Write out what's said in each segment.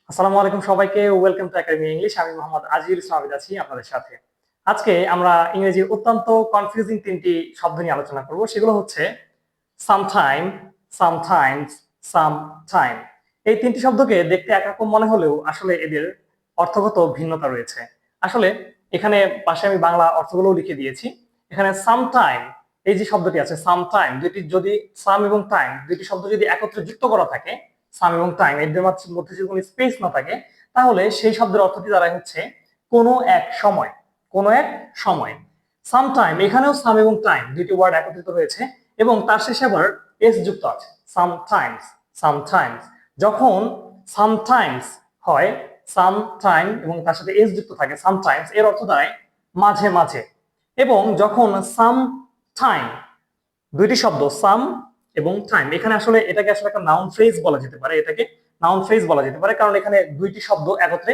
আসসালামু আলাইকুম সবাইকে, ওয়েলকাম টু একাডেমি ইংলিশ। আমি মোহাম্মদ আজিজুল ইসলাম আবিদ আছি আপনাদের সাথে। আজকে আমরা ইংরেজির অত্যন্ত কনফিউজিং তিনটি শব্দ নিয়ে আলোচনা করব। সেগুলো হচ্ছে সামটাইম, সামটাইমস, সামটাইম। এই তিনটি শব্দকে দেখতে একরকম মনে হলেও আসলে এদের অর্থগত ভিন্নতা রয়েছে। আসলে এখানে পাশে আমি বাংলা অর্থগুলোও লিখে দিয়েছি। এখানে সামটাইম, এই যে শব্দটি আছে সামটাইম, দুটি যদি সাম এবং টাইম দুটি শব্দ যদি একত্রে যুক্ত করা থাকে, সাম এবং টাইম এদের মধ্যে যদি কোনো স্পেস না থাকে, তাহলে সেই শব্দের অর্থটি দাঁড়ায় হচ্ছে কোনো এক সময়, কোনো এক সময়। সামটাইম, এখানেও সাম এবং টাইম দুটি ওয়ার্ড একত্রিত হয়েছে এবং তার শেষে আবার এস যুক্ত আছে, সামটাইমস, সামটাইমস। যখন সামটাইমস হয়, সাম টাইম এবং তার সাথে এস যুক্ত থাকে সামটাইমস, এর অর্থ দাঁড়ায় মাঝে মাঝে। এবং যখন সাম টাইম, দুইটি শব্দ সাম এবং টাইম, এখানে আসলে এটাকে আসলে একটা নাউন ফ্রেজ বলা যেতে পারে, এটাকে নাউন ফ্রেজ বলা যেতে পারে, কারণ এখানে দুইটি শব্দ একত্রে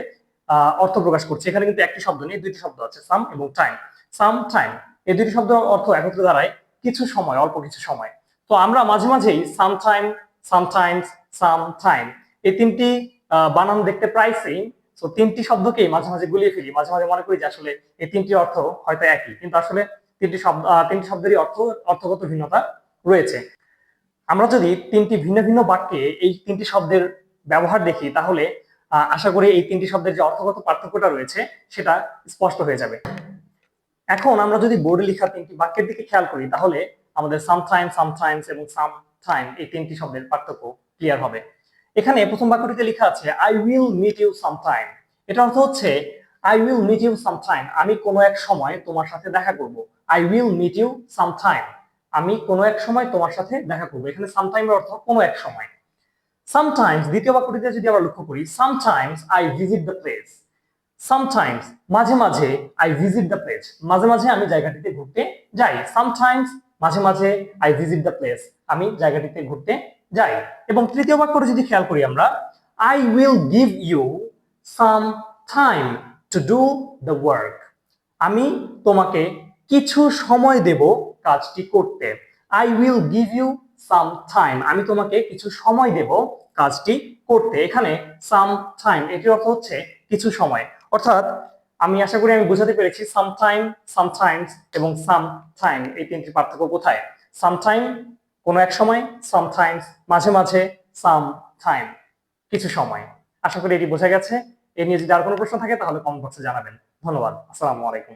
অর্থ প্রকাশ করছে। এখানে কিন্তু একটি শব্দ নেই, দুইটি শব্দ আছে, সাম এবং টাইম। সাম টাইম, এই দুইটি শব্দের অর্থ একত্রে দাঁড়ায় কিছু সময়, অল্প কিছু সময়। তো আমরা মাঝে মাঝেই some time, sometimes, some time এই তিনটি বানান দেখতে প্রায় সেম। তো তিনটি শব্দকেই মাঝে মাঝে গুলিয়ে ফেলি, মাঝে মাঝে মনে করি যে আসলে এই তিনটি অর্থ হয়তো একই, কিন্তু আসলে তিনটি শব্দেরই অর্থগত ভিন্নতা রয়েছে। আমরা যদি তিনটি ভিন্ন ভিন্ন বাক্যে এই তিনটি শব্দের ব্যবহার দেখি, তাহলে আশা করি এই তিনটি শব্দের যে অর্থগত পার্থক্যটা রয়েছে সেটা স্পষ্ট হয়ে যাবে। এখন আমরা যদি বোর্ডে লেখা তিনটি বাক্যের দিকে খেয়াল করি, তাহলে আমাদের সামটাইম, সামটাইমস এবং সাম টাইম এই তিনটি শব্দের পার্থক্য ক্লিয়ার হবে। এখানে প্রথম বাক্যটিতে লেখা আছে I will meet you sometime. এটা অর্থ হচ্ছে I will meet you sometime, আমি কোনো এক সময় তোমার সাথে দেখা করব। I will meet you sometime, আমি কোনো এক সময় তোমার সাথে দেখা করব। এখানে সামটাইমের অর্থ কোনো এক সময়। সামটাইমস, দ্বিতীয় বাক্যটিতে যদি আমরা লক্ষ্য করি, sometimes I visit the place. Sometimes, মাঝে মাঝে, আই ভিজিট দ্য প্লেস, মাঝে মাঝে আমি জায়গাটিতে ঘুরতে যাই। সামটাইমস, মাঝে মাঝে, আই ভিজিট দ্য প্লেস, আমি জায়গাটিতে ঘুরতে যাই। এবং তৃতীয় বাক্যটা যদি খেয়াল করি আমরা, I will give you some time to do the work. আমি তোমাকে কিছু সময় দেব কাজটি করতে। I will give you some time, আমি তোমাকে কিছু সময় দেব কাজটি করতে। এখানে সাম টাইম এটির অর্থ হচ্ছে কিছু সময়। অর্থাৎ আমি আশা করি আমি বোঝাতে পেরেছি সামটাইম, সামটাইমস এবং সাম টাইম এই তিনটি পার্থক্য কোথায়। সামটাইম কোনো এক সময়, সামটাইমস মাঝে মাঝে, সাম টাইম কিছু সময়। আশা করি এটি বোঝা গেছে। এ নিয়ে যদি আর কোনো প্রশ্ন থাকে তাহলে কমেন্ট বক্সে জানাবেন। ধন্যবাদ। আসসালামু আলাইকুম।